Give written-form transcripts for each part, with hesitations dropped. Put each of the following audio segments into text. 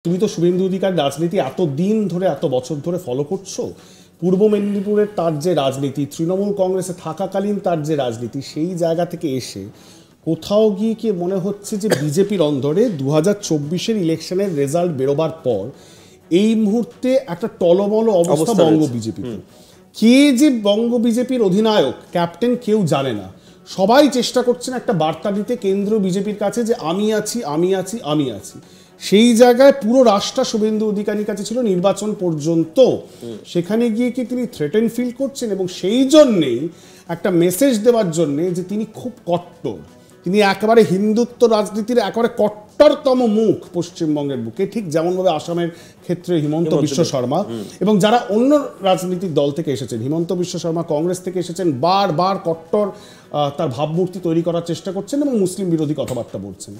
তুমি তো শুভেন্দু অধিকার রাজনীতি এতদিন ধরে এত বছর ধরে ফলো করছো। পূর্ব মেদিনীপুরের তার যে রাজনীতি, তৃণমূল কংগ্রেসে থাকাকালীন তার যে রাজনীতি, সেই জায়গা থেকে এসে কোথাও গিয়ে কি মনে হচ্ছে যে বিজেপির অন্দরে 2024-এর ইলেকশনের রেজাল্ট বেরোবার পর এই মুহূর্তে একটা টলমল অবস্থা বঙ্গ বিজেপিতে। কে যে বঙ্গ বিজেপির অধিনায়ক ক্যাপ্টেন কেউ জানে না। সবাই চেষ্টা করছেন একটা বার্তা দিতে কেন্দ্রীয় বিজেপির কাছে যে আমি আছি, আমি আছি, আমি আছি। সেই জায়গায় পুরো রাষ্ট্র শুভেন্দু অধিকারীর কাছে ছিল নির্বাচন পর্যন্ত। সেখানে গিয়ে কি তিনি থ্রেটেন ফিল করছেন এবং সেই জন্যেই একটা মেসেজ দেওয়ার জন্যে যে তিনি খুব কট্টর, তিনি একেবারে হিন্দুত্ব রাজনীতির একেবারে কট্টরতম মুখ পশ্চিমবঙ্গের বুকে, ঠিক যেমনভাবে আসামের ক্ষেত্রে হিমন্ত বিশ্ব শর্মা এবং যারা অন্য রাজনৈতিক দল থেকে এসেছেন, হিমন্ত বিশ্ব শর্মা কংগ্রেস থেকে এসেছেন, বারবার কট্টর তার ভাবমূর্তি তৈরি করার চেষ্টা করছেন এবং মুসলিম বিরোধী কথাবার্তা বলছেন,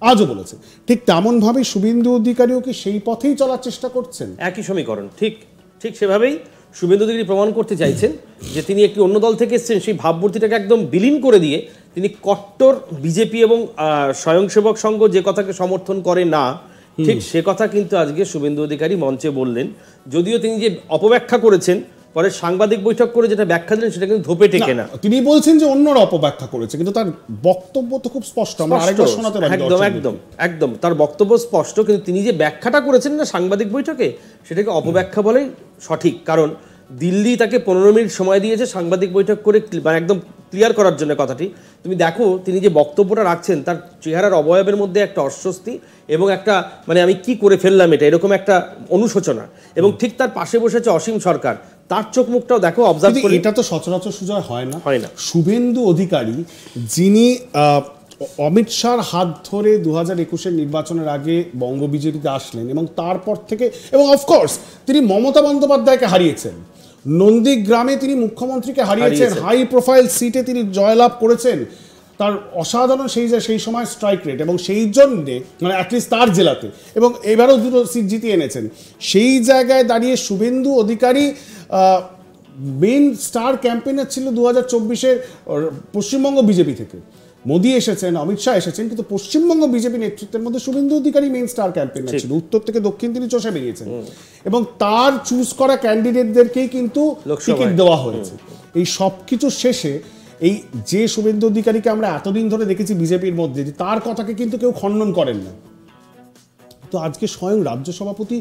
আজও বলেছে। ঠিক তেমনভাবে শুভেন্দু অধিকারীও কি সেই পথেই চলার চেষ্টা করছেন? একই সমীকরণ, ঠিক ঠিক সেভাবেই শুভেন্দু অধিকারী প্রমাণ করতে চাইছেন যে তিনি একটি অন্য দল থেকে এসেছেন, সেই ভাবমূর্তিটাকে একদম বিলীন করে দিয়ে তিনি কট্টর বিজেপি এবং স্বয়ংসেবক সংঘ যে কথাকে সমর্থন করে না, ঠিক সে কথা কিন্তু আজকে শুভেন্দু অধিকারী মঞ্চে বললেন। যদিও তিনি যে অপব্যাখ্যা করেছেন, পরে সাংবাদিক বৈঠক করে যেটা ব্যাখ্যা দিলেন সেটা কিন্তু ধোপে টেকে না। তিনি বলছেন যে অন্যরা অপব্যাখ্যা করেছে, কিন্তু তার বক্তব্য তো খুব স্পষ্ট। আমরা আরেকবার শোনাতে পারি। একদম একদম একদম তার বক্তব্য স্পষ্ট, কিন্তু তিনি যে ব্যাখ্যাটা করেছেন না সাংবাদিক বৈঠকে, সেটাকে অপব্যাখ্যা বলেই সঠিক। কারণ দিল্লি তাকে 15 মিনিট সময় দিয়েছে সাংবাদিক বৈঠক করে মানে একদম ক্লিয়ার করার জন্য কথাটি। তুমি দেখো তিনি যে বক্তব্যটা রাখছেন, তার চেহারার অবয়বের মধ্যে একটা অস্বস্তি এবং একটা মানে আমি কি করে ফেললাম এটা, এরকম একটা অনুশোচনা। এবং ঠিক তার পাশে বসেছে অসীম সরকার, তার চোখ মুখটাও দেখো, অবজার্ভ করে। এটা তো সচরাচর সুজয় হয় না। শুভেন্দু অধিকারী যিনি অমিত শাহর হাত ধরে 2021-এর নির্বাচনের আগে বঙ্গ বিজেপিতে আসলেন এবং তারপর থেকে, এবং অফকোর্স তিনি মমতা বন্দ্যোপাধ্যায়কে হারিয়েছেন, নন্দীগ্রামে তিনি মুখ্যমন্ত্রীকে হারিয়েছেন, হাই প্রোফাইল সিটে তিনি জয়লাভ করেছেন, তার অসাধারণ সেই সময় স্ট্রাইক রেট, এবং সেই জন্যে মানে অ্যাটলিস্ট তার জেলাতে, এবং এবারেও 2টো সিট জিতিয়ে এনেছেন। সেই জায়গায় দাঁড়িয়ে Suvendu Adhikari main star campaigner ছিল 2024-এর পশ্চিমবঙ্গ বিজেপি থেকে। মোদী এসেছেন, অমিত শাহ এসেছেন, কিন্তু পশ্চিমবঙ্গ বিজেপি নেতৃত্বের মধ্যে Suvendu Adhikari main star campaigner ছিল। উত্তর থেকে দক্ষিণ তিনি চষে বেরিয়েছেন এবং তার চুজ করা ক্যান্ডিডেটদেরকেই কিন্তু টিকিট দেওয়া হয়েছে। এই সব কিছু শেষে এই যে শুভেন্দু অধিকারীকে আমরা এতদিন ধরে দেখেছি বিজেপির মধ্যে, তার কথাকে কিন্তু কেউ খণ্ডন করেন না। তো আজকে স্বয়ং রাজ্য সভাপতি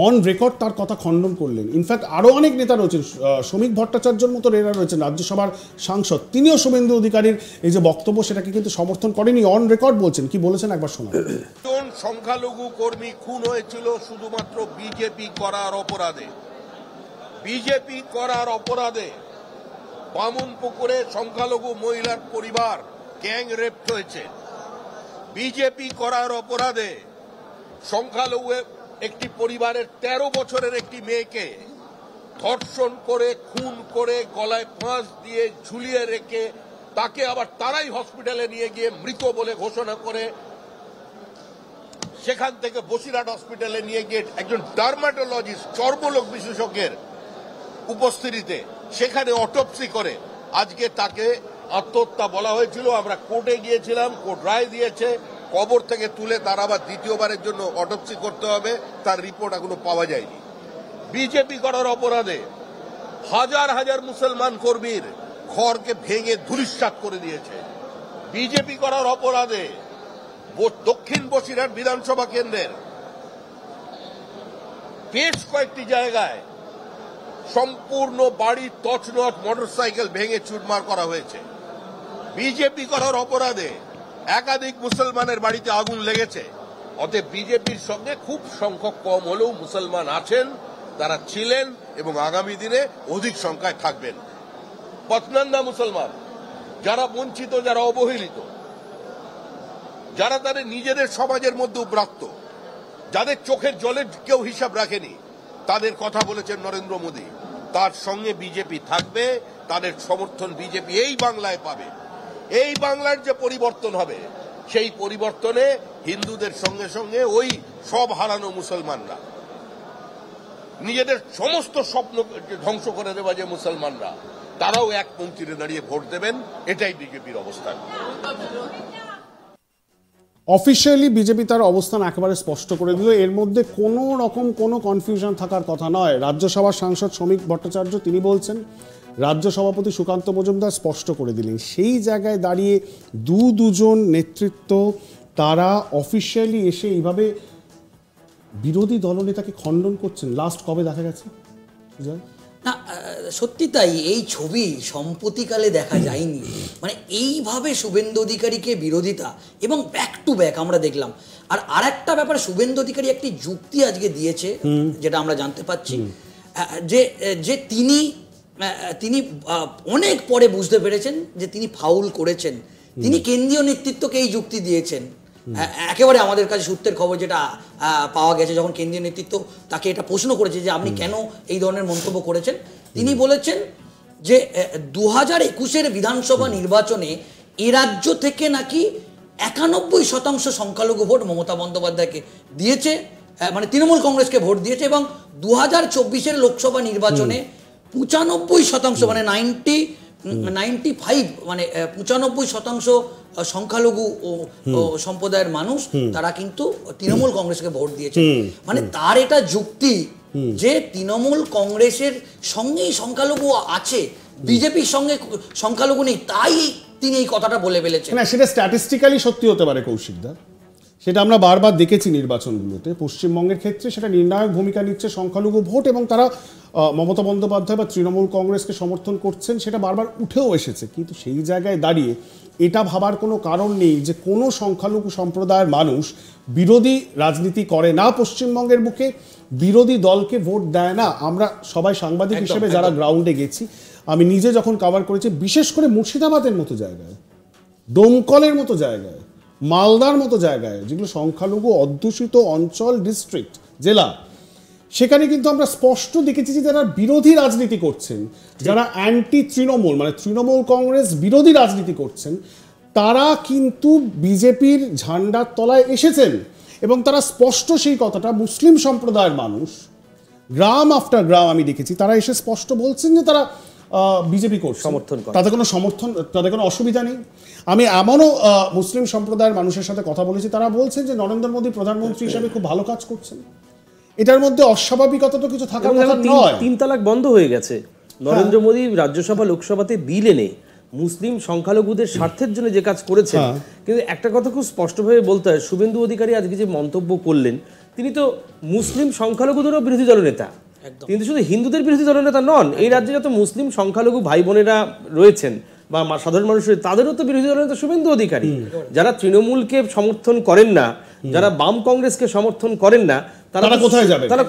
অন রেকর্ড তার কথা খণ্ডন করলেন। ইনফ্যাক্ট আরও অনেক নেতা রয়েছেন, শ্রমিক ভট্টাচার্যর মতো নেতা রয়েছেন, রাজ্যসভার সাংসদ, তিনিও শুভেন্দু অধিকারীর এই যে বক্তব্য সেটাকে কিন্তু সমর্থন করেনি, অন রেকর্ড বলছেন। কি বলেছেন একবার শোনা। সংখ্যালঘু কর্মী খুন হয়েছিল শুধুমাত্র বিজেপি করার অপরাধে। বিজেপি করার অপরাধে বামুনপুকুরে সংখ্যালঘু মহিলার পরিবার গ্যাং রেপ হয়েছে। বিজেপি করার অপরাধে সংখ্যালঘু একটি পরিবারের 13 বছরের একটি মেয়েকে ধর্ষণ করে, খুন করে, গলায় ফাঁস দিয়ে ঝুলিয়ে রেখে তাকে আবার তারাই হসপিটালে নিয়ে গিয়ে মৃত বলে ঘোষণা করে, সেখান থেকে বসিরহাট হসপিটালে নিয়ে গিয়ে একজন ডার্মাটোলজিস্ট, চর্মরোগ বিশেষজ্ঞের উপস্থিতিতে সেখানে অটোপসি করে আজকে তাকে আত্মহত্যা বলা হয়েছিল। আমরা কোর্টে গিয়েছিলাম, কোর্ট রায় দিয়েছে, কবর থেকে তুলে তার আবার দ্বিতীয়বারের জন্য অটোপসি করতে হবে, তার রিপোর্ট এখনো পাওয়া যায়নি। বিজেপি করার অপরাধে হাজার হাজার মুসলমান কর্মীর ঘরকে ভেঙে ধূলিসাৎ করে দিয়েছে। বিজেপি করার অপরাধে দক্ষিণ বসিরহাট বিধানসভা কেন্দ্রের বেশ কয়েকটি জায়গায় সম্পূর্ণ বাড়ি তছনছ, মোটরসাইকেল ভেঙে চুরমার করা হয়েছে। বিজেপি করার অপরাধে একাধিক মুসলমানের বাড়িতে আগুন লেগেছে। অতএব বিজেপির সঙ্গে খুব সংখ্যক কম হলেও মুসলমান আছেন, তারা ছিলেন এবং আগামী দিনে অধিক সংখ্যায় থাকবেন। পথনন্দা মুসলমান, যারা বঞ্চিত, যারা অবহেলিত, যারা তাদের নিজেদের সমাজের মধ্যে উব্রাক্ত, যাদের চোখের জলের কেউ হিসাব রাখেনি, তাদের কথা বলেছেন নরেন্দ্র মোদী। তার সঙ্গে বিজেপি থাকবে, তাদের সমর্থন বিজেপি এই বাংলায় পাবে। এই বাংলার যে পরিবর্তন হবে, সেই পরিবর্তনে হিন্দুদের সঙ্গে সঙ্গে ওই সব হারানো মুসলমানরা, নিজেদের সমস্ত স্বপ্ন ধ্বংস করে দেওয়া যে মুসলমানরা, তারাও এক পংক্তিতে দাঁড়িয়ে ভোট দেবেন। এটাই বিজেপির অবস্থান। অফিসিয়ালি বিজেপি তার অবস্থান একেবারে স্পষ্ট করে দিল, এর মধ্যে কোনো রকম কোনো কনফিউশন থাকার কথা নয়। রাজ্যসভার সাংসদ শ্রমিক ভট্টাচার্য তিনি বলছেন, রাজ্য সভাপতি সুকান্ত মজুমদার স্পষ্ট করে দিলেন। সেই জায়গায় দাঁড়িয়ে দুজন নেতৃত্ব তারা অফিসিয়ালি এসে এইভাবে বিরোধী দলনেতাকে খণ্ডন করছেন, লাস্ট কবে দেখা গেছে? না সত্যি তাই, এই ছবি সম্প্রতিকালে দেখা যায়নি। মানে এইভাবে শুভেন্দু অধিকারীকে বিরোধিতা এবং ব্যাক টু ব্যাক আমরা দেখলাম। আর আরেকটা ব্যাপার, শুভেন্দু অধিকারী একটি যুক্তি আজকে দিয়েছে যেটা আমরা জানতে পাচ্ছি, যে তিনি অনেক পরে বুঝতে পেরেছেন যে তিনি ফাউল করেছেন। তিনি কেন্দ্রীয় নেতৃত্বকে এই যুক্তি দিয়েছেন। একেবারে আমাদের কাছে সূত্রের খবর যেটা পাওয়া গেছে, যখন কেন্দ্রীয় নেতৃত্ব তাকে এটা প্রশ্ন করেছে যে আপনি কেন এই ধরনের মন্তব্য করেছেন, তিনি বলেছেন যে 2021-এর বিধানসভা নির্বাচনে এ রাজ্য থেকে নাকি 91% সংখ্যালঘু ভোট মমতা বন্দ্যোপাধ্যায়কে দিয়েছে, মানে তৃণমূল কংগ্রেসকে ভোট দিয়েছে, এবং 2024-এর লোকসভা নির্বাচনে 95% মানে 95 মানে 95% সংখ্যালঘু সম্প্রদায়ের মানুষ তারা কিন্তু তৃণমূল কংগ্রেসকে ভোট দিয়েছে। মানে তার এটা যুক্তি যে তৃণমূল কংগ্রেসের সঙ্গেই সংখ্যালঘু আছে, বিজেপির সঙ্গে সংখ্যালঘু নেই, তাই তিনি এই কথাটা বলে ফেলেছেন। না, সেটা স্ট্যাটিস্টিক্যালি সত্যি হতে পারে কৌশিকদা, সেটা আমরা বারবার দেখেছি নির্বাচনগুলোতে। পশ্চিমবঙ্গের ক্ষেত্রে সেটা নির্ণায়ক ভূমিকা নিচ্ছে সংখ্যালঘু ভোট, এবং তারা মমতা বন্দ্যোপাধ্যায় বা তৃণমূল কংগ্রেসকে সমর্থন করছেন, সেটা বারবার উঠেও এসেছে। কিন্তু সেই জায়গায় দাঁড়িয়ে এটা ভাবার কোনো কারণ নেই যে কোনো সংখ্যালঘু সম্প্রদায়ের মানুষ বিরোধী রাজনীতি করে না, পশ্চিমবঙ্গের বুকে বিরোধী দলকে ভোট দেয় না। আমরা সবাই সাংবাদিক হিসেবে যারা গ্রাউন্ডে গেছি, আমি নিজে যখন কভার করেছি, বিশেষ করে মুর্শিদাবাদের মতো জায়গায়, দমকলের মতো জায়গায়, মালদার মতো জায়গায়, যেগুলো সংখ্যালঘু অধ্যুষিত অঞ্চল, ডিস্ট্রিক্ট, জেলা, সেখানে কিন্তু আমরা স্পষ্ট দেখেছি যে যারা বিরোধী রাজনীতি করছেন, যারা অ্যান্টি তৃণমূল মানে তৃণমূল কংগ্রেস বিরোধী রাজনীতি করছেন, তারা কিন্তু বিজেপির ঝান্ডার তলায় এসেছেন। এবং তারা স্পষ্ট সেই কথাটা, মুসলিম সম্প্রদায়ের মানুষ গ্রাম আফটার গ্রাম আমি দেখেছি, তারা এসে স্পষ্ট বলছেন যে তারা বিজেপি করছে, সমর্থন করে, তাদের কোনো সমর্থন, তাদের কোনো অসুবিধা নেই। আমি এমনও মুসলিম সম্প্রদায়ের মানুষের সাথে কথা বলেছি, তারা বলছেন যে নরেন্দ্র মোদী প্রধানমন্ত্রী হিসাবে খুব ভালো কাজ করছেন, এটার মধ্যে অস্বাভাবিকতা তো কিছু থাকার কথা নয়। 3 তালাক বন্ধ হয়ে গেছে। নরেন্দ্র মোদী রাজ্যসভা লোকসভাতে বিল এনে মুসলিম সংখ্যালঘুদের স্বার্থের জন্য যে কাজ করেছেন, কিন্তু একটা কথা খুব স্পষ্টভাবে বলতে হয়, শুভেন্দু অধিকারী আজকে যে মন্তব্য করলেন, তিনি তো মুসলিম সংখ্যালঘুদেরও বিরোধী দলনেতা, কিন্তু শুধু হিন্দুদের বিরোধী দলনেতা নন। এই রাজ্যে যত মুসলিম সংখ্যালঘু ভাই বোনেরা রয়েছেন বা সাধারণ মানুষ, তাদেরও তো বিরোধী দলনেতা শুভেন্দু অধিকারী। যারা তৃণমূলকে সমর্থন করেন না, যারা বাম কংগ্রেসকে সমর্থন করেন না, তারা কোথায় যাবে? তারা